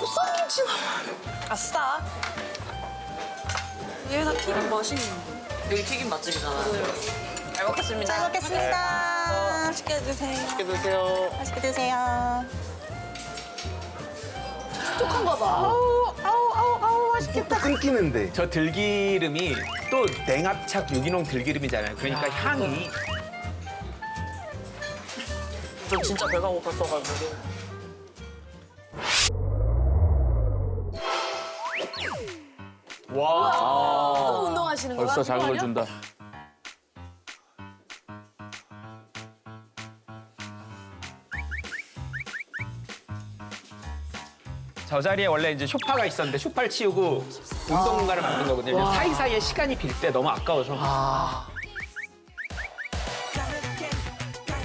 보쌈김치 나와. 아싸. 얘 다 튀김 맛있는데. 여기 튀김 맛집이잖아요. 잘 먹겠습니다. 잘 먹겠습니다. 맛있게 드세요. 맛있게 드세요. 맛있게 드세요. 촉촉한가 봐. 아우, 맛있겠다. 끊기는데. 저 들기름이 또 냉압착 유기농 들기름이잖아요. 그러니까 향이 저 진짜 배가 고팠어가지고. 또 운동하시는 거야? 벌써 자극을 준다. 저 자리에 원래 이제 소파가 있었는데 소파를 치우고 운동 공간을 만든 거거든요. 사이사이에 시간이 빌 때 너무 아까워서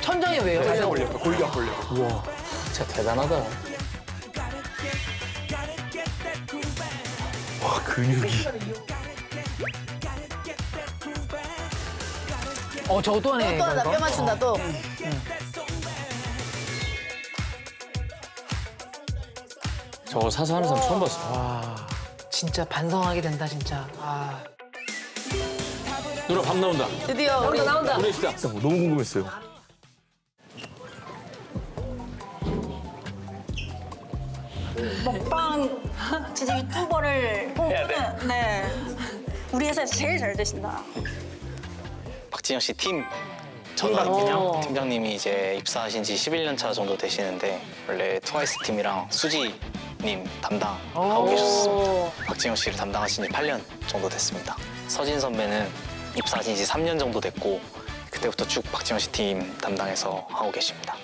천장에 왜요? 살짝 올렸고 골격. 우와, 진짜 대단하다. 와, 근육이. 저도 하네. 또 하나 뼈 맞춘다 또. 저걸 사서 하는 사람 처음 봤어. 와. 진짜 반성하게 된다 진짜. 아. 누나 밥 나온다. 드디어 우리 나온다. 우리 시다. 너무 궁금했어요. 먹방 진짜 유튜버를 꿈꾸는 네. 우리 회사에서 제일 잘 되신다. 박진영 씨 팀 팀장님이 이제 입사하신 지 11년 차 정도 되시는데 원래 트와이스 팀이랑 수지님 담당하고 계셨습니다. 박진영 씨를 담당하신 지 8년 정도 됐습니다. 서진 선배는 입사하신 지 3년 정도 됐고 그때부터 쭉 박진영 씨 팀 담당해서 하고 계십니다.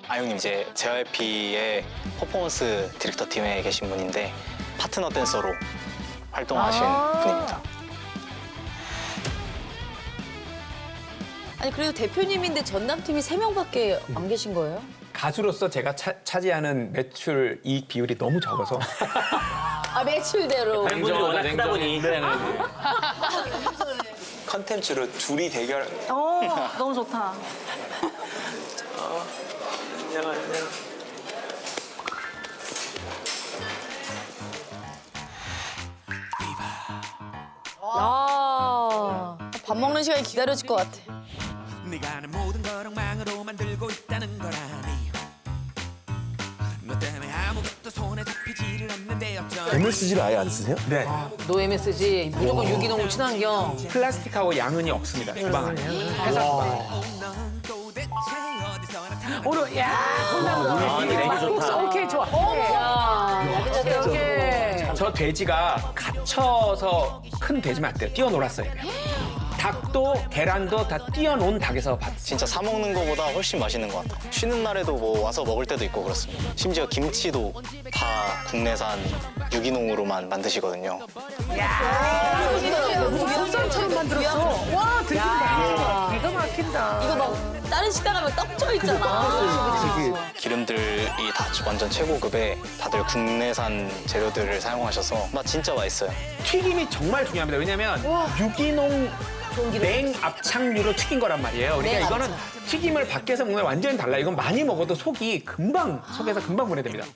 아영님 이제 JYP의 퍼포먼스 디렉터 팀에 계신 분인데 파트너 댄서로 활동하신 분입니다. 아니 그래도 대표님인데 전담팀이 3명밖에 안 계신 거예요? 가수로서 제가 차지하는 매출 이익 비율이 너무 적어서 아 매출대로. 냉정하다, 냉정해. 컨텐츠로 둘이 대결. 너무 좋다. 밥 먹는 시간이 기다려질 것 같아. 네가 하는 모든 걸 엉망으로 만들고 있다는 거라니 너 때문에 아무것도 손에 잡히지를 않는데 어쩌 MSG를 아예 안 쓰세요? 네. 노 MSG 무조건 유기농 친환경. 플라스틱하고 양은이 없습니다. 주방 안에. 회사 주방 안에. 넌 도대체 어디서 나타난 오늘 야 내기 좋다. 오케이 좋아. 오케이. 저 돼지가 갇혀서 큰 돼지면 안 돼요. 뛰어놀았어야 돼요. 닭도 계란도 다 뛰어논 닭에서 봤어요. 진짜 사 먹는 거보다 훨씬 맛있는 것 같아요. 쉬는 날에도 뭐 와서 먹을 때도 있고 그렇습니다. 심지어 김치도 다 국내산 유기농으로만 만드시거든요. 보쌈처럼 만들었어. 와 들킨다. 기가 막힌다. 이거 막 다른 식당 가면 떡져 있잖아. 기름들이 다 완전 최고급에 다들 국내산 재료들을 사용하셔서 맛 진짜 맛있어요. 튀김이 정말 중요합니다. 왜냐면 유기농 냉압착류로 튀긴 거란 말이에요. 그러니까 이거는 튀김을 밖에서 먹으면 완전히 달라요. 이건 많이 먹어도 속이 금방 속에서 금방 분해됩니다.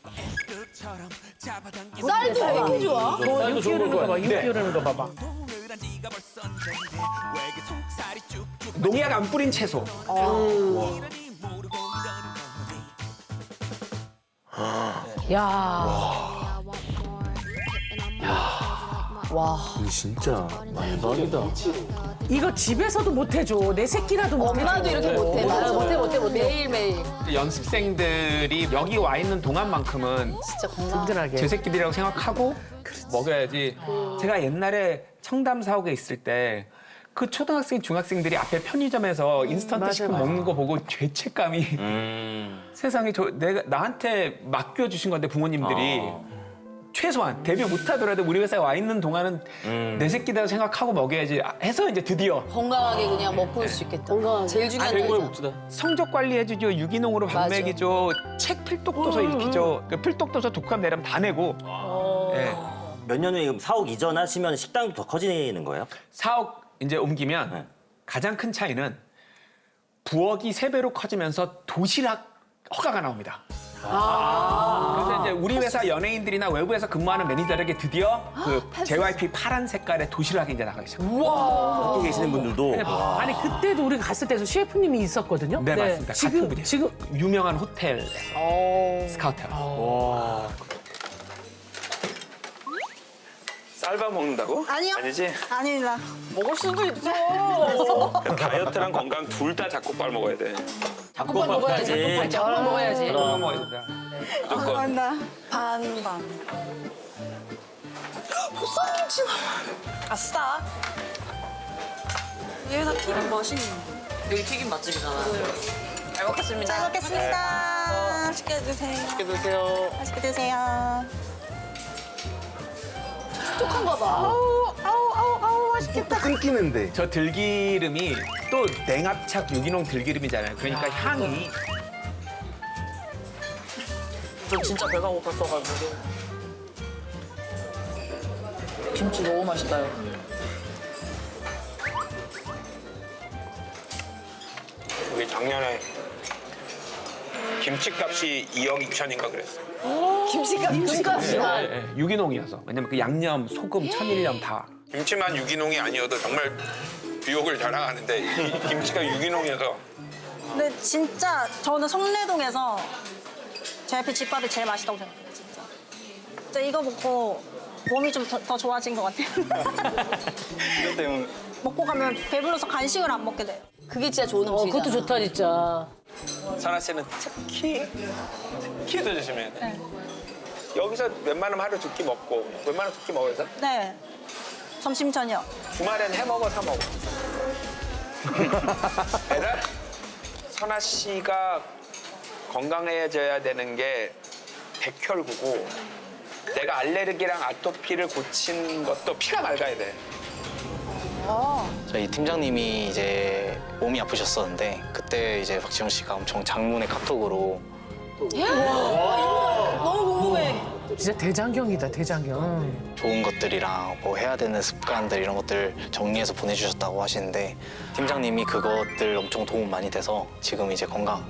것처럼 잡아당긴 쌀도 왜 이렇게 좋아? 쌀도 좋은 걸 거야. 네. 이런 거 봐봐. 동물한 지가 벌써 언젠데 왜 이렇게 속살이 쭉쭉 농약 안 뿌린 채소. 이러니 모르고 이러는 거니 야. 이거 진짜 대박이다. 이거 집에서도 못 해줘. 내 새끼라도 못 해. 엄마도 이렇게 못해. 맞아 못해. 매일매일. 연습생들이 여기 와 있는 동안만큼은 진짜 건강. 든든하게. 제 새끼들이라고 생각하고 먹어야지. 제가 옛날에 청담 사옥에 있을 때 그 초등학생, 중학생들이 앞에 편의점에서 인스턴트 식품 먹는 거 보고 죄책감이 세상에 나한테 맡겨주신 건데 부모님들이 최소한 데뷔 못하더라도 우리 회사에 와 있는 동안은 내 새끼다 생각하고 먹여야지 해서 이제 드디어 건강하게 그냥 먹고 올 수 있겠다. 제일 중요한 최고의 거죠. 복지다. 성적 관리해주죠, 유기농으로 밥 맞아. 먹이죠, 책 필독도서 읽히죠. 그 필독도서 독감 내려면 다 내고. 예. 몇 년 후에 사옥 이전하시면 식당도 더 커지는 거예요? 사옥 이제 옮기면 네. 가장 큰 차이는 부엌이 3배로 커지면서 도시락 허가가 나옵니다. 그래서 이제 우리 회사 연예인들이나 외부에서 근무하는 매니저에게 드디어 그 JYP 파란 색깔의 도시락이 이제 나가기 시작합니다. 밖에 계시는 분들도 아니 그때도 우리가 갔을 때도 셰프님이 있었거든요. 네, 맞습니다. 같은 지금 분이에요. 지금 유명한 호텔에서 스카우트하고. 쌀밥 먹는다고? 아니요. 아니지? 아닙니다. 먹을 수도 있어. 다이어트랑 건강 둘 다 잡곡밥 먹어야 돼. 잡곡 먹어야지. 저런 먹어야지. 그런 거 있습니다. 무조건. 감사합니다. 반반. 보쌈김치. 아싸. 얘가 튀김 맛있는데. 여기 튀김 맛집이잖아. 잘 먹겠습니다. 잘 먹겠습니다. 맛있게 드세요. 맛있게 드세요. 맛있게 드세요. 촉촉한가 봐. 아우, 맛있겠다. 끊기는데. 저 들기름이 또 냉압착 유기농 들기름이잖아요. 그러니까 향이 저 진짜 배가 고팠어가지고. 김치 너무 맛있다요. 우리 작년에 김치값이 2억 2천인가 그랬어. 김치값이나. 유기농이어서. 왜냐면 그 양념, 소금, 천일염 다. 김치만 유기농이 아니어도 정말 비옥을 자랑하는데 이 김치가 유기농이어서 근데 진짜 저는 성내동에서 JYP 집밥이 제일 맛있다고 생각해요, 진짜. 진짜 이거 먹고 몸이 좀 더 좋아진 것 같아요. 이것 때문에. 먹고 가면 배불러서 간식을 안 먹게 돼요. 그게 진짜 좋은 음식이잖아. 그것도 좋다 진짜. 선아 씨는 특히 더 조심해야 돼. 여기서 웬만하면 하루 두 끼 먹고 웬만하면 두 끼 먹어서 네. 점심 저녁. 주말엔 해 먹어 사 먹어. 배달? 선아 씨가 건강해져야 되는 게 백혈구고 내가 알레르기랑 아토피를 고친 것도 피가 맑아야 돼. 저희 팀장님이 이제 몸이 아프셨었는데 그때 이제 박지원 씨가 엄청 장문의 카톡으로 너무 궁금해. 진짜 대장경이다 대장경. 좋은 것들이랑 뭐 해야 되는 습관들 이런 것들 정리해서 보내주셨다고 하시는데 팀장님이 그것들 엄청 도움 많이 돼서 지금 이제 건강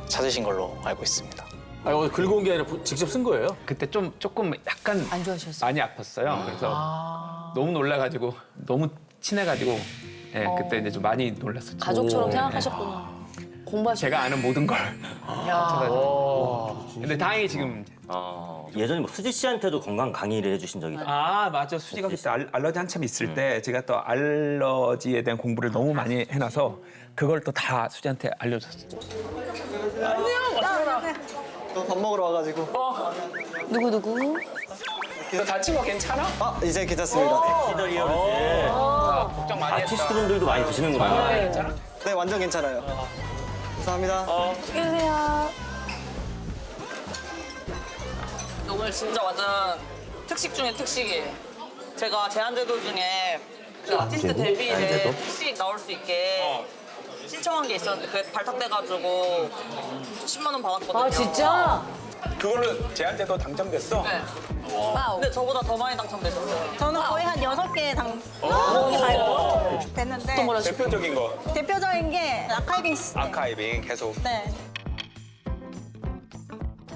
찾으신 걸로 알고 있습니다. 아, 이거 긁어 온 게 아니라 직접 쓴 거예요? 그때 조금 약간 안 좋아하셨어요? 많이 아팠어요. 그래서 너무 놀라가지고 너무 친해가지고 그때 이제 좀 많이 놀랐었죠. 가족처럼 생각하셨구나. 공부하시. 제가 아는 모든 걸 합쳐가지고. 근데 다행히 지금 예전에 뭐 수지 씨한테도 건강 강의를 해주신 적이 맞아. 수지가 그때 알러지 한참 있을 때 제가 또 알러지에 대한 공부를 너무 많이 해놔서 그걸 또 다 수지한테 알려줬었죠. 밥 먹으러 와가지고. 누구? 너 다친 거 괜찮아? 이제 괜찮습니다. 걱정 많이 했어. 아티스트분들도 많이 드시는구나. 네, 완전 괜찮아요. 감사합니다. 오늘 진짜 완전 특식 중에 특식이에요. 제가 제한제도 중에 그 아티스트 데뷔에 특식 나올 수 있게 신청한 게 있었는데 그게 발탁돼가지고 10만 원 받았거든요. 아 진짜? 그걸로 제한제도 당첨됐어? 네. 근데 저보다 더 많이 당첨되셨어요. 저는 거의 한 6개 됐는데 대표적인 거 대표적인 게 아카이빙 시스템. 아카이빙 계속. 네.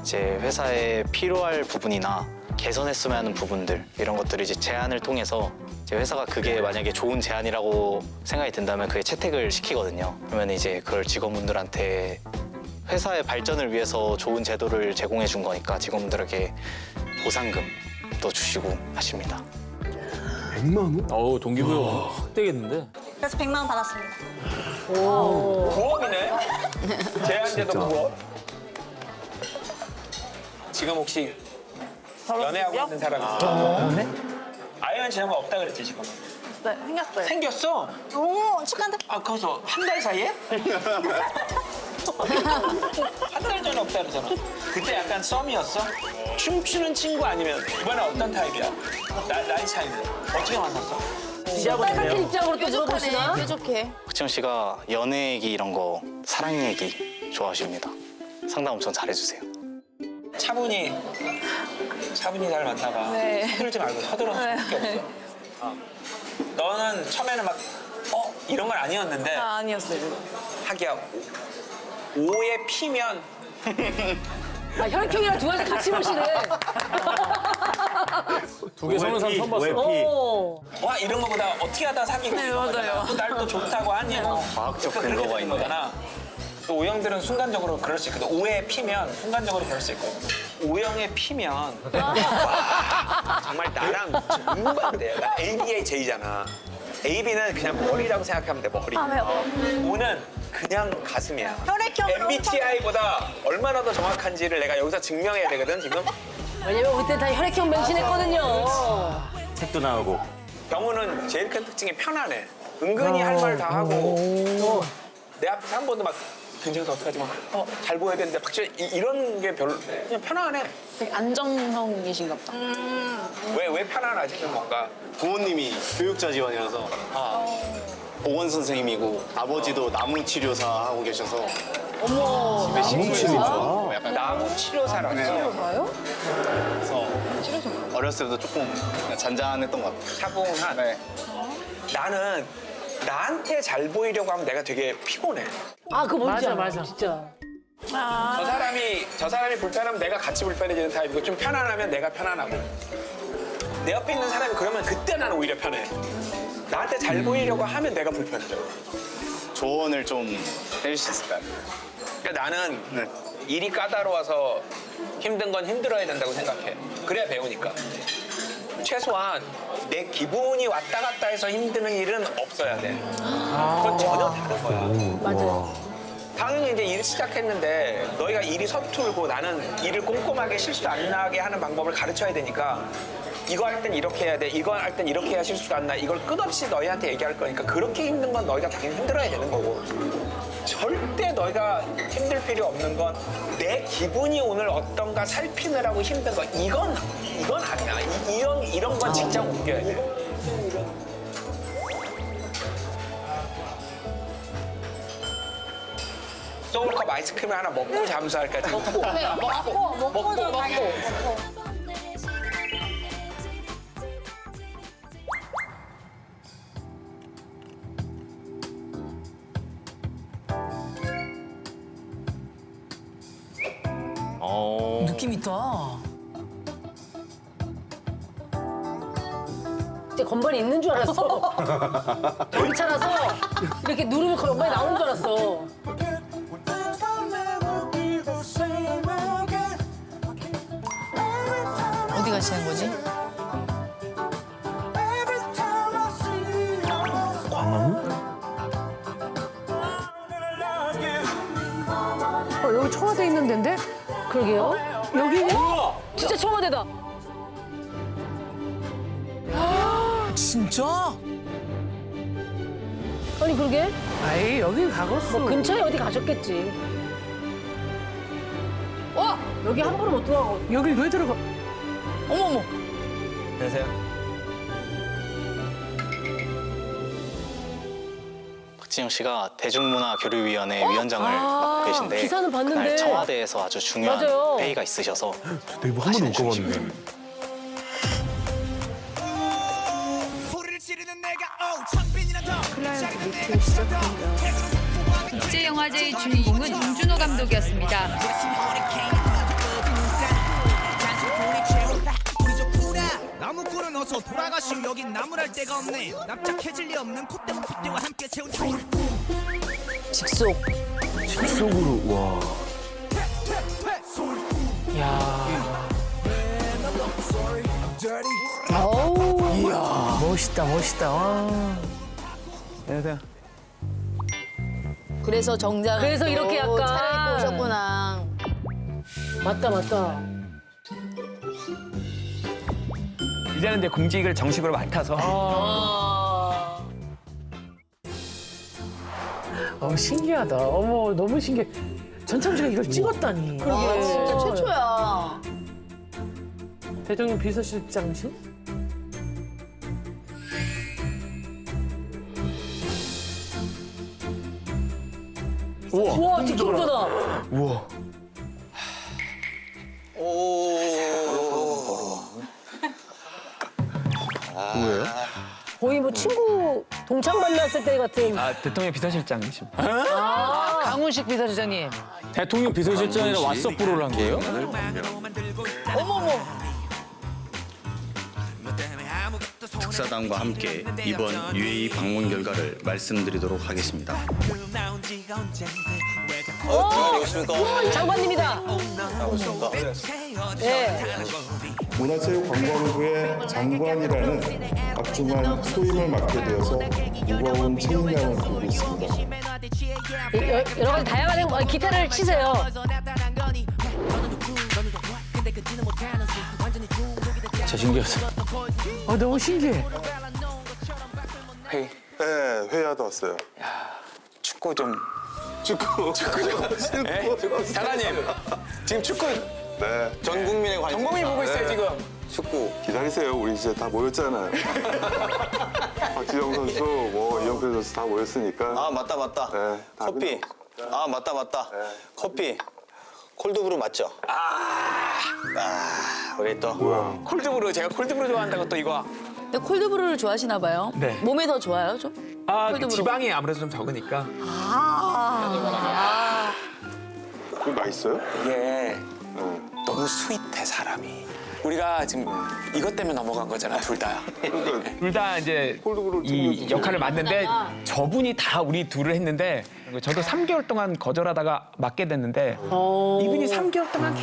제 회사에 필요할 부분이나 개선했으면 하는 부분들 이런 것들을 이제 제안을 통해서 제 회사가 그게 만약에 좋은 제안이라고 생각이 든다면 그게 채택을 시키거든요. 그러면 이제 그걸 직원분들한테 회사의 발전을 위해서 좋은 제도를 제공해 준 거니까 직원분들에게 보상금도 주시고 하십니다. 100만 원? 어우, 동기부여 확 되겠는데? 그래서 100만 원 받았습니다. 부업이네? 제한제도 부업? 지금 혹시 연애하고 있는 사람 있어? 아이언 씨 한번 없다 그랬지 지금? 네, 생겼어요. 생겼어? 오, 축하한다. 거기서 한 달 사이에? 한 달 전에 없다 그러잖아. 그때 약간 썸이었어? 춤추는 친구 아니면 이번에 어떤 타입이야? 나이 차이는 어떻게 만났어? 빨갛게 입장으로 또 물어보시나? 뾰족해. 박지원 씨가 연애 얘기 이런 거 사랑 얘기 좋아하십니다. 상담 엄청 잘해주세요. 차분히 잘 만나 봐. 네. 서두르지 말고 서두르는 수밖에 없어. 너는 처음에는 막 이런 건 아니었는데 아니었어요. 하기야 오에 피면 아, 혈액형이랑 두 가지 같이 보시네. 두 개 서는 사람 처음 봤어. 오. 와 이런 거보다 어떻게 하다 사귀고 네, 이런 맞아요. 거잖아. 날 또 좋다고 하니 과학적 그렇게 근거가 되는 있네. 거잖아. 또 O형들은 순간적으로 그럴 수 있거든. O에 피면 순간적으로 그럴 수 있거든. O형에 피면 와, 정말 나랑 정반대야. 나 ABAJ잖아. AB는 그냥 머리라고 생각하면 돼, 머리. O는 그냥 가슴이야. 혈액형으로 MBTI보다 얼마나 더 정확한지를 내가 여기서 증명해야 되거든, 지금. 왜냐면 우리 때 다 혈액형 맹신했거든요. 책도 나오고. 병우는 제일 큰 특징이 편안해. 은근히 할 말 다 하고 내 앞에서 한 번도 막 괜찮아서 어떡하지 잘 보여야 되는데 이런 게 별로 그냥 편안해. 되게 안정형이신가 보다. 왜 편안하지? 좀 뭔가 부모님이 교육자 지원이라서 보건 선생님이고 아버지도 나무 치료사 하고 계셔서 나무 치료사? 약간 나무 치료사라고 해요. 그래서 어렸을 때도 조금 잔잔했던 것 같아요. 차분한. 네. 나는 나한테 잘 보이려고 하면 내가 되게 피곤해. 아, 그거 뭔지 맞아, 알아. 맞아. 진짜. 저 사람이 불편하면 내가 같이 불편해지는 타입이고 좀 편안하면 내가 편안하고 내 옆에 있는 사람이 그러면 그때 나는 오히려 편해. 나한테 잘 보이려고 하면 내가 불편해져. 조언을 좀 해줄 수 있을까요? 그러니까 나는 네. 일이 까다로워서 힘든 건 힘들어야 된다고 생각해. 그래야 배우니까. 최소한 내 기분이 왔다 갔다 해서 힘드는 일은 없어야 돼. 그건 전혀 다른 거야. 맞아요. 당연히 이제 일 시작했는데 너희가 일이 서툴고 나는 일을 꼼꼼하게 실수 안 나게 하는 방법을 가르쳐야 되니까 이거 할 땐 이렇게 해야 돼. 이거 할 땐 이렇게 해야 실수가 안 나. 이걸 끝없이 너희한테 얘기할 거니까 그렇게 힘든 건 너희가 당연히 힘들어야 되는 거고 절대 너희가 힘들 필요 없는 건 내 기분이 오늘 어떤가 살피느라고 힘든 거 이건 아니야. 이런 건 직장 옮겨야 돼. 소울컵 아이스크림 하나 먹고 잠수할까? 먹고 좀 가요. 느낌 있다. 진짜 건반이 있는 줄 알았어. 전기차라서 이렇게 누르면 건반이 나오는 줄 알았어. 어디 가시는 거지? 여기 청와대 있는 데인데? 그러게요. 여기? 진짜 청와대다. 진짜? 아니 그러게? 아이, 여기 가겠어. 뭐 근처에 어디 가셨겠지. 와! 여기 함부로 못 들어가고. 여기 왜 들어가? 어머머. 안녕하세요. 박진영 씨가 대중문화교류위원회 위원장을 맡고 계신데 기사는 봤는데. 그날 청와대에서 아주 중요한 맞아요. 회의가 있으셔서 내부 한 번도 못 가봤는데. 소리를 지르는 내가 천빈이나 더 국제영화제의 주인공은 봉준호 감독이었습니다. 나무 꿀은 어서 돌아가시오. 여긴 나무랄 데가 없네. 납작해질 리 없는 콧대와 핏대와 함께 채운 직속. 직속으로 와. 어우. 이야, 멋있다, 멋있다. 와. 안녕하세요. 그래서 정장 그래서 이렇게 약간. 차려입고 오셨구나. 맞다, 맞다. 이제는 이제 공직을 정식으로 맡아서. 신기하다. 어머, 너무 신기해. 전참시가 이걸 찍었다니. 와, 진짜 최초야. 대통령 비서실장실? 우와, 틱톡보다. 우와. 뭐예요? 거의 뭐 친구 동창 만났을 때 같은. 아, 대통령 비서실장이십니다. 강훈식 비서실장님. 대통령 비서실장이라 왓썹 프로를 한 게요? 어머머. 특사단과 함께 이번 UAE 방문 결과를 말씀드리도록 하겠습니다. 장관님이다. 네. 문화체육관광부의 장관이라는 박중한 소임을 맡게 되어서 무거운 책임감을 가지고 있습니다. 여러 가지 다양한 기타를 치세요. 진짜 신기하다. 너무 신기해. 회의. 네, 회의하다 왔어요. 축구 좀. 축구 장관님, 지금 축구 네. 전 국민의 관심. 전 국민이 보고 있어요, 지금. 축구 기다리세요. 우리 이제 다 모였잖아요. 박지영 선수, 이영표 선수 다 모였으니까. 아 맞다. 네, 다 커피. 아 맞다. 커피. 콜드브루 맞죠? 우리 또 콜드브루, 제가 콜드브루 좋아한다고 또 이거. 근데 콜드브루를 좋아하시나 봐요. 네. 몸에 더 좋아요, 좀? 아, 그 콜드브루. 지방이 아무래도 좀 적으니까. 그거 맛있어요? 이게 너무 스윗해, 사람이. 우리가 지금 이것 때문에 넘어간 거잖아, 둘 다. 둘 다 이제 콜드브루를 이 챙겨주세요. 역할을 맡는데 저분이 다 우리 둘을 했는데 저도 3개월 동안 거절하다가 맡게 됐는데 이분이 3개월 동안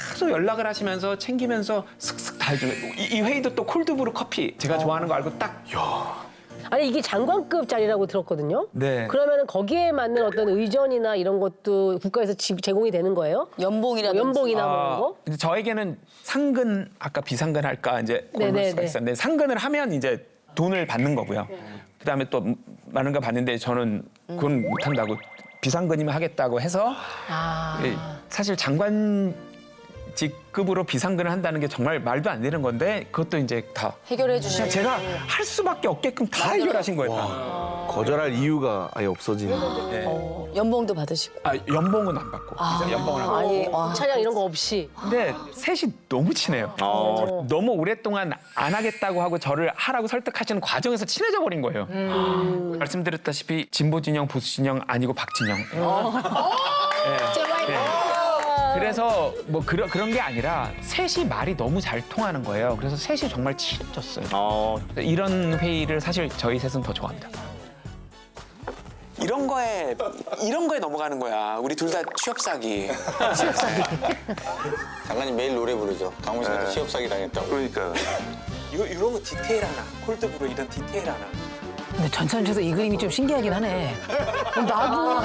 계속 연락을 하시면서 챙기면서 슥슥 다 해주고 이 회의도 또 콜드브루 커피 제가 좋아하는 거 알고 딱 아니 이게 장관급 자리라고 들었거든요. 네. 그러면 거기에 맞는 어떤 의전이나 이런 것도 국가에서 제공이 되는 거예요? 연봉이라든지. 연봉이나 뭐 이런 거? 이제 저에게는 상근 아까 비상근 할까 이제 고를 네네네. 수가 있었는데 상근을 하면 이제 돈을 받는 거고요. 그다음에 또 많은 거 받는데 저는 그건 못 한다고 비상근이면 하겠다고 해서 사실 장관직급으로 비상근을 한다는 게 정말 말도 안 되는 건데 그것도 이제 다 해결해 주시는. 제가 할 수밖에 없게끔 다 해결하신 거예요. 다. 거절할 이유가 아예 없어지는. 네. 연봉도 받으시고. 아, 연봉은 안 받고 이제 연봉은 안 받고. 아예 차량 이런 거 없이. 근데 셋이 너무 친해요. 너무 오랫동안 안 하겠다고 하고 저를 하라고 설득하시는 과정에서 친해져 버린 거예요. 말씀드렸다시피 진보 진영, 보수 진영 아니고 박진영. 네. 그래서 뭐 그런 게 아니라 셋이 말이 너무 잘 통하는 거예요. 그래서 셋이 정말 친해졌어요. 이런 회의를 사실 저희 셋은 더 좋아합니다. 이런 거에 넘어가는 거야. 우리 둘 다 취업 사기. 장관님 매일 노래 부르죠. 강훈 씨한테 취업 사기 당했다고. 그러니까. 이런 거 디테일 하나. 콜드브루 이런 디테일 하나. 근데 전천에서 이 그림이 좀 신기하긴 하네. 나도.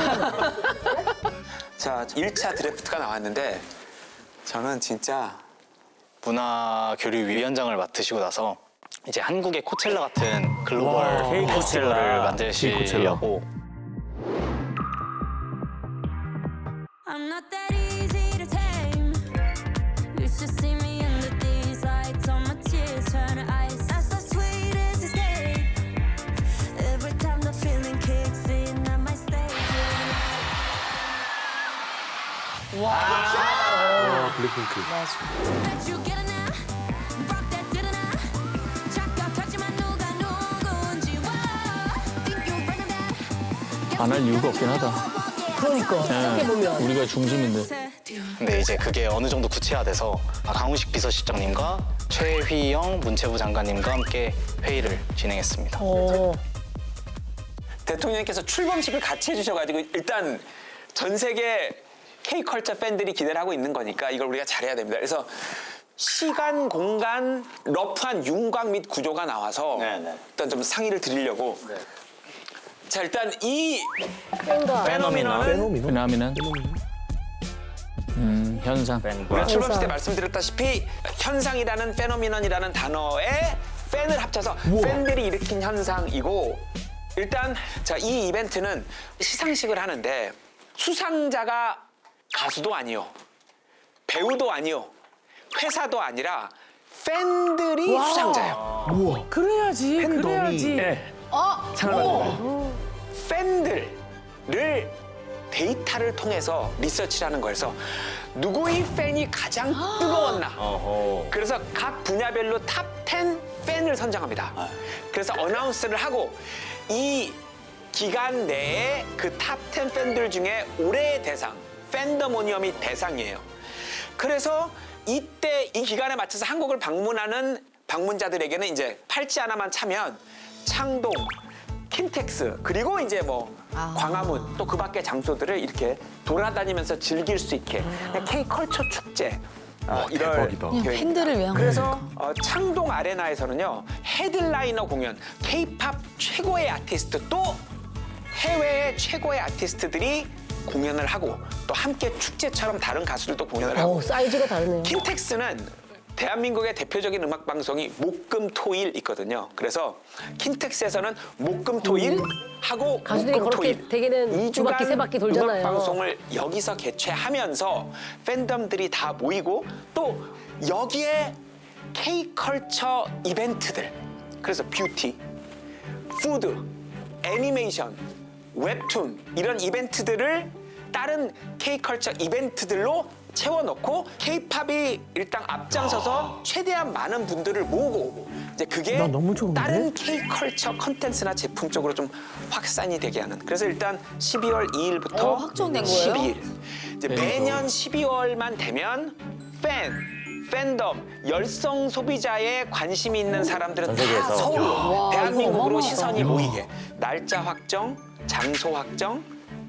자, 1차 드래프트가 나왔는데 저는 진짜 문화교류위원장을 맡으시고 나서 이제 한국의 코첼라 같은 글로벌 K 페스티벌을 코첼라. 만드시려고 I'm not that easy to tame. You should see me under these lights. All my tears turn to ice. That's as sweet as escape. Every time the feeling kicks in, I might stay. 블랙핑크. Bet you get it now. Rock that did it now. 착각하지만 누가 누군지 와. Think you're better than. 안 할 이유가 없긴 하다. 그러니까 생각해 보면. 우리가 중심인데. 근데 이제 그게 어느 정도 구체화돼서 강훈식 비서실장님과 최휘영 문체부 장관님과 함께 회의를 진행했습니다. 대통령께서 출범식을 같이 해주셔가지고 일단 전 세계 K컬처 팬들이 기대를 하고 있는 거니까 이걸 우리가 잘해야 됩니다. 그래서 시간, 공간, 러프한 윤곽 및 구조가 나와서 일단 좀 상의를 드리려고. 자, 일단 이 페노미넌. 현상. 우리가 출범식 때 말씀드렸다시피 현상이라는 페노미넌이라는 단어에 팬을 합쳐서 팬들이 일으킨 현상이고 일단 자, 이 이벤트는 시상식을 하는데 수상자가 가수도 아니요 배우도 아니요 회사도 아니라 팬들이 수상자예요. 우와. 그래야지. 팬덤이. 그래야지. 네. 상을 받는 팬들을 데이터를 통해서 리서치를 하는 거여서 누구의 팬이 가장 뜨거웠나. 그래서 각 분야별로 탑 10 팬을 선정합니다. 그래서 어나운스를 하고 이 기간 내에 그 탑 10 팬들 중에 올해의 대상, 팬더모니엄이 대상이에요. 그래서 이때 이 기간에 맞춰서 한국을 방문하는 방문자들에게는 이제 팔찌 하나만 차면 창동, 킨텍스 그리고 이제 뭐 광화문 또 그 밖의 장소들을 이렇게 돌아다니면서 즐길 수 있게 K컬처 축제 이럴 대박이다. 그냥 팬들을 위한 그래서 창동 아레나에서는요 헤드라이너 공연, K-팝 최고의 아티스트 또 해외의 최고의 아티스트들이 공연을 하고 또 함께 축제처럼 다른 가수들도 공연을 하고 사이즈가 다르네요. 킨텍스는 대한민국의 대표적인 음악 방송이 목금토일 있거든요. 그래서 킨텍스에서는 목금토일 하고 가수들이 목금토일 그렇게 대개는 두 바퀴, 세 바퀴 돌잖아요. 음악 방송을 여기서 개최하면서 팬덤들이 다 모이고 또 여기에 K컬처 이벤트들 그래서 뷰티, 푸드, 애니메이션, 웹툰 이런 이벤트들을 다른 K컬처 이벤트들로 채워넣고 K-팝이 일단 앞장서서 최대한 많은 분들을 모으고 이제 그게 다른 K-컬처 컨텐츠나 제품 쪽으로 좀 확산이 되게 하는 그래서 일단 12월 2일부터 확정된 거예요? 12일 이제 매년 12월만 되면 팬덤, 열성 소비자에 관심이 있는 사람들은 다 세계에서. 서울로 대한민국으로 어마어마하다. 시선이 모이게 날짜 확정, 장소 확정,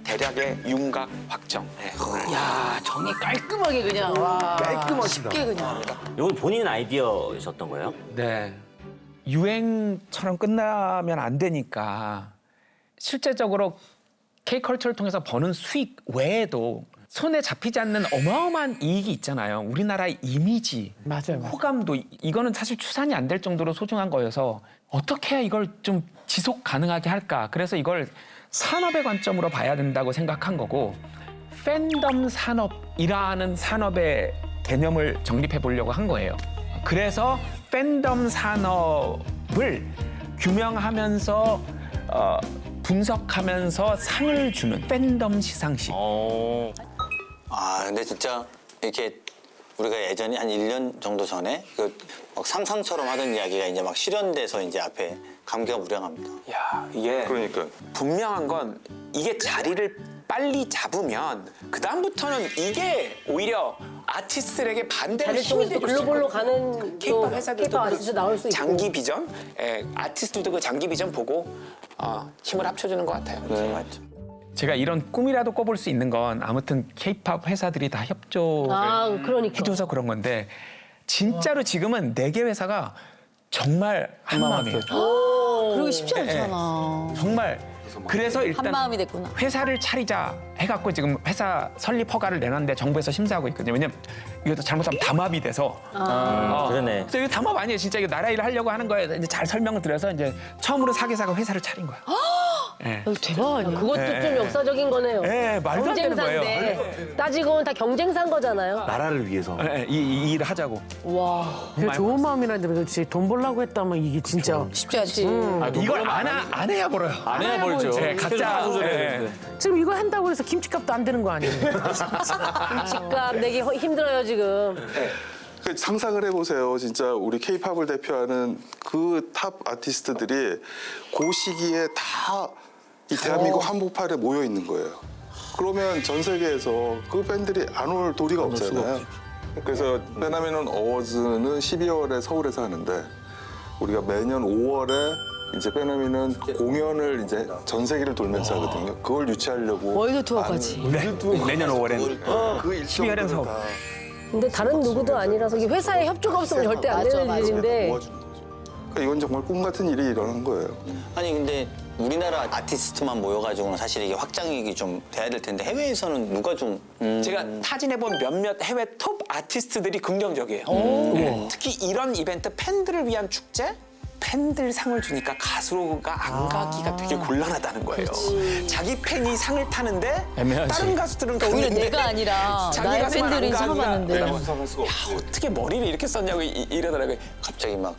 대략의 윤곽 확정. 네, 오늘. 야, 정이 깔끔하게 그냥. 와. 깔끔하시다. 쉽게 그냥. 이건 본인 아이디어이셨던 거예요? 네. 유행처럼 끝나면 안 되니까 실제적으로 K컬처를 통해서 버는 수익 외에도 손에 잡히지 않는 어마어마한 이익이 있잖아요. 우리나라의 이미지, 맞아요. 호감도 이거는 사실 추산이 안 될 정도로 소중한 거여서 어떻게 해야 이걸 좀 지속 가능하게 할까? 그래서 이걸 산업의 관점으로 봐야 된다고 생각한 거고 팬덤 산업이라는 산업의 개념을 정립해 보려고 한 거예요. 그래서 팬덤 산업을 규명하면서 분석하면서 상을 주는 팬덤 시상식. 아 근데 진짜 이렇게 우리가 예전에 한 1년 정도 전에 그 막 상상처럼 하던 이야기가 이제 막 실현돼서 이제 앞에 감개가 무량합니다. 야 이게 그러니까 분명한 건 이게 자리를 빨리 잡으면 그 다음부터는 이게 오히려 아티스트들에게 반대로 자기 힘이 쪽에서 될 수 글로벌로 있거든요. 가는 K-팝 또 회사들도 K-팝 아티스트 나올 수 있고. 장기 비전, 아티스트도 그 장기 비전 보고 힘을 합쳐주는 것 같아요. 네 맞죠. 제가 이런 꿈이라도 꿔볼 수 있는 건 아무튼 K-팝 회사들이 다 협조를 그러니까. 해줘서 그런 건데 진짜로 지금은 4개 회사가 정말 한마음이에요. 그러기 쉽지 않잖아. 정말 그래서 일단 한 마음이 됐구나. 회사를 차리자 해갖고 지금 회사 설립 허가를 내놨는데 정부에서 심사하고 있거든요. 왜냐면 이것도 잘못하면 담합이 돼서. 그러네. 그래서 이거 담합 아니에요. 진짜 이거 나라 일을 하려고 하는 거예요. 이제 잘 설명을 드려서 이제 처음으로 사계사가 회사를 차린 거야. 네. 대박 아니야? 그것도 좀 역사적인 거네요. 네, 말도 안 되는 거예요. 경쟁사인데 따지고 보면 다 경쟁사인 거잖아요. 나라를 위해서. 네, 이 일을 하자고. 와. 그게 좋은 마음이라는데 그렇지 돈 벌려고 했다면 이게 진짜 쉽지 않지. 이걸 안 해야 벌어요. 안 해야 벌죠. 네, 각자. 네. 지금 이거 한다고 해서 김치값도 안 되는 거 아니에요? 집값 내기 힘들어요 지금. 그 상상을 해보세요. 진짜 우리 K-팝을 대표하는 그 탑 아티스트들이 그 시기에 다 이 대한민국 한복판에 모여 있는 거예요. 그러면 전 세계에서 그 밴들이 안 올 도리가 없잖아요. 그래서 베나미논 어워즈는 12월에 서울에서 하는데 우리가 매년 5월에 이제 베나미는 공연을 이제 전 세계를 돌면서 하거든요. 그걸 유치하려고 월드 투어까지. 내년 5월엔. 그 12월엔 서울. 근데 다른 누구도 아니라서 이 회사의 협조가 없으면 절대 안 되는 일인데. 도와주는 거죠. 그러니까 이건 정말 꿈 같은 일이 일어난 거예요. 아니 근데 우리나라 아티스트만 모여가지고는 사실 이게 확장이 좀 돼야 될 텐데 해외에서는 누가 좀 제가 타진해본 몇몇 해외 톱 아티스트들이 긍정적이에요. 특히 이런 이벤트 팬들을 위한 축제? 팬들 상을 주니까 가수가 안 가기가 되게 곤란하다는 거예요. 자기 팬이 상을 타는데 애매하지. 다른 가수들은 오히려 가는데 내가 아니라 자기 나의 가수만 팬들이 안 상을 가기가 받는데. 어떻게 머리를 이렇게 썼냐고 이러더라고요. 갑자기 막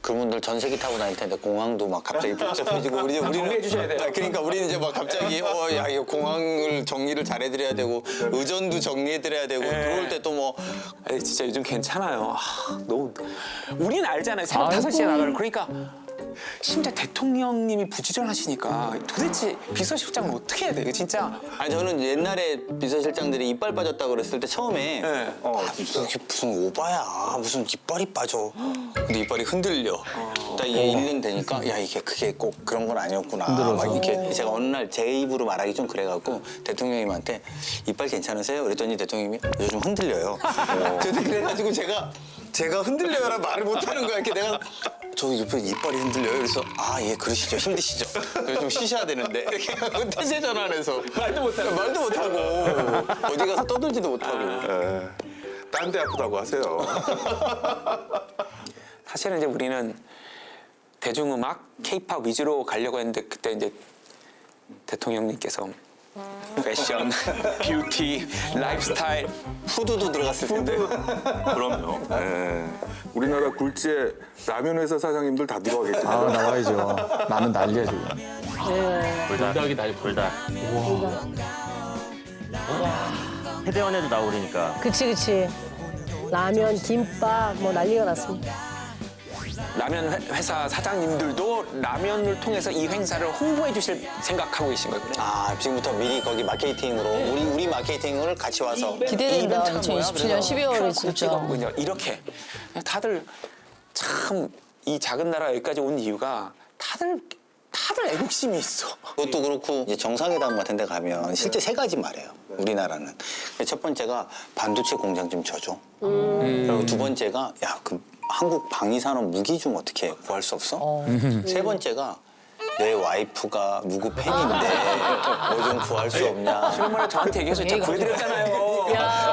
그분들 전세기 타고 다닐 텐데 공항도 막 갑자기 복잡해지고 우리는 정리해 주셔야 돼요. 그러니까 우리는 이제 막 갑자기 야 이거 공항을 정리를 잘해드려야 되고 의전도 정리해드려야 되고 들어올 때 또 뭐 진짜 요즘 괜찮아요. 너무 우리는 알잖아요. 새벽 5시에 나가는 그러니까 심지어 대통령님이 부지런하시니까 도대체 비서실장은 어떻게 해야 돼? 이거 진짜. 아니 저는 옛날에 비서실장들이 이빨 빠졌다 그랬을 때 처음에 무슨 오바야 무슨 이빨이 빠져 근데 이빨이 흔들려 딱 이게 1년 되니까 야 이게 그게 꼭 그런 건 아니었구나 막 이렇게 제가 어느 날 제 입으로 말하기 좀 그래갖고 대통령님한테 이빨 괜찮으세요? 그랬더니 대통령님이 요즘 흔들려요 그래가지고 제가 흔들려요라 말을 못하는 거야 이렇게 내가 저 옆에 이빨이 흔들려요. 그래서 예 그러시죠 힘드시죠. 그래서 좀 쉬셔야 되는데 이렇게 하고 태세 전환해서 말도 못하고 어디 가서 떠들지도 못하고. 딴 데 아프다고 하세요. 사실은 이제 우리는 대중음악, K-팝 위주로 가려고 했는데 그때 이제 대통령님께서 패션, 뷰티, 라이프스타일, 푸드도 들어갔을 텐데. 그럼요. 우리나라 굴지의 라면 회사 사장님들 다 들어가겠죠. 나와야죠. 나는 난리야 지금. 불닭이 난리 불닭. 해대원에도 나오니까. 그치. 라면, 김밥 뭐 난리가 났습니다. 라면 회사 사장님들도 라면을 통해서 이 행사를 홍보해 주실 생각하고 계신 거예요. 지금부터 미리 거기 마케팅으로 우리 마케팅을 같이 와서 기대된다. 2027년 12월에 진짜. 이렇게 다들 참 이 작은 나라 여기까지 온 이유가 다들 애국심이 있어. 그것도 그렇고 이제 정상회담 같은 데 가면 실제 3가지 말해요. 우리나라는. 첫 번째가 반도체 공장 좀 줘줘. 그리고 두 번째가 그 한국 방위산업 무기 좀 어떻게 구할 수 없어? 세 번째가 내 와이프가 무구 팬인데 뭐 좀 구할 수 없냐? 지난번에 저한테 얘기해서 제가 구해드렸잖아요.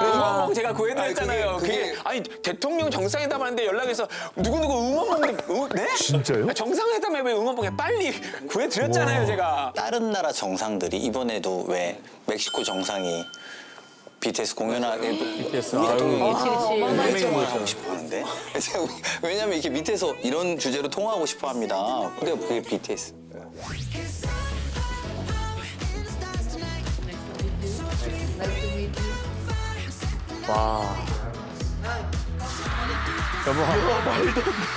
응원봉 제가 구해드렸잖아요. 그게 아니 대통령 정상회담 하는데 연락해서 누구누구 응원봉 네? 진짜요? 정상회담에 왜 응원봉에 빨리 구해드렸잖아요 제가. 다른 나라 정상들이 이번에도 왜 멕시코 정상이 BTS 공연하게 BTS 하고 싶어 하는데 왜냐면 이렇게 밑에서 이런 주제로 통화하고 싶어 합니다. 근데 그게 BTS. 와. 여보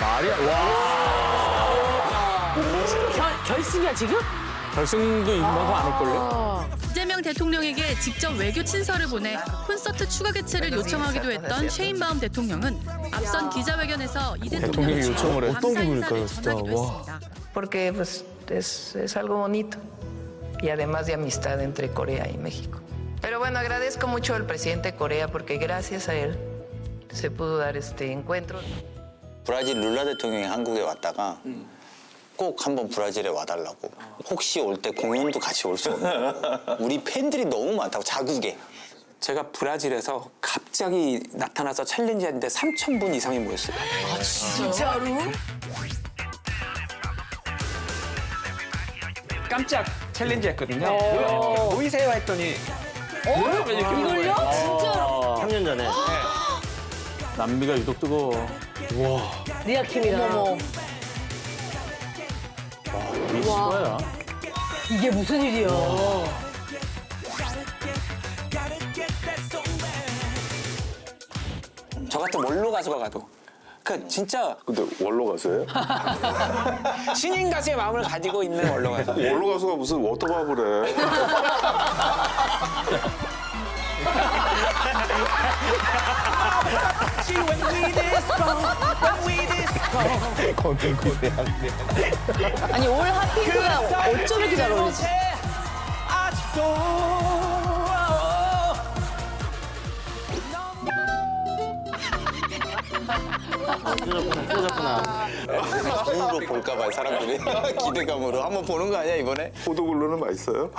말이야. 와. 결승이야 지금? 결승도 이만큼 안 올걸요? 이재명 대통령에게 직접 외교 친서를 보내 콘서트 추가 개최를 요청하기도 했던 셰인바움 대통령은 앞선 기자회견에서 이 대통령이 요청을 해. 어떤 기분일까요, 진짜. 와. Porque pues es algo bonito y además de amistad entre Corea y México. Pero bueno, agradezco mucho al presidente de Corea porque gracias a él se pudo dar este encuentro. 브라질 룰라 대통령이 한국에 왔다가 꼭 한번 브라질에 와달라고. 혹시 올 때 공연도 같이 올 수 없나? 우리 팬들이 너무 많다고 자국에. 제가 브라질에서 갑자기 나타나서 챌린지했는데 3,000분 이상이 모였어요. 진짜로? 깜짝 챌린지 했거든요. 모이세요 했더니 이걸요? 진짜로? 3년 전에. 남미가 유독 뜨거워. 와. 리아킴이랑. 이 실화야. 이게 무슨 일이야? 저 같은 원로 가수가 가도 그 진짜 근데 원로 가수예요? 신인 가수의 마음을 가지고 있는 원로 가수. 원로 가수가 무슨 워터밥을 해. 아니 올 핫핑크가 어쩜 이렇게 잘 어울리지? 찢어졌구나. 눈으로 볼까봐 사람들이 기대감으로 한번 보는 거 아니야 이번에? 포도글루는 맛있어요?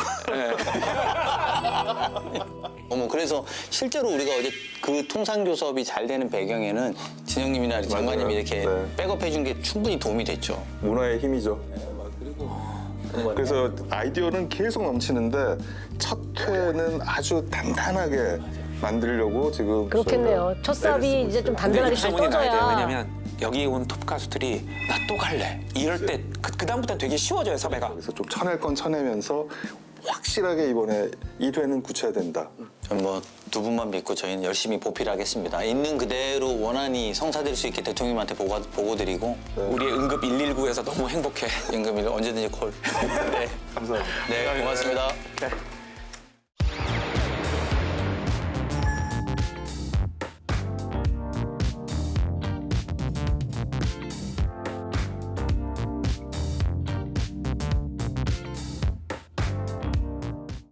그래서 실제로 우리가 어제 그 통상교섭이 잘 되는 배경에는 진영님이나 장관님이 이렇게 백업해준 게 충분히 도움이 됐죠. 문화의 힘이죠. 그래서 아이디어는 계속 넘치는데 첫 회는 아주 단단하게 만들려고 지금 그렇겠네요. 첫 사업이 이제 좀 단단하게 잘 구성원이 나야 돼요. 떠져야. 왜냐면 여기 온 톱 가수들이 나 또 갈래 이럴 때 그다음부터는 되게 쉬워져요 섭외가. 그래서 좀 쳐낼 건 쳐내면서 확실하게 이번에 1회는 굳혀야 된다. 뭐 두 분만 믿고 저희는 열심히 보필하겠습니다. 있는 그대로 원한이 성사될 수 있게 대통령님한테 보고드리고 우리의 응급 119에서 너무 행복해. 임금 언제든지 콜. 네. 감사합니다. 네, 고맙습니다. 네.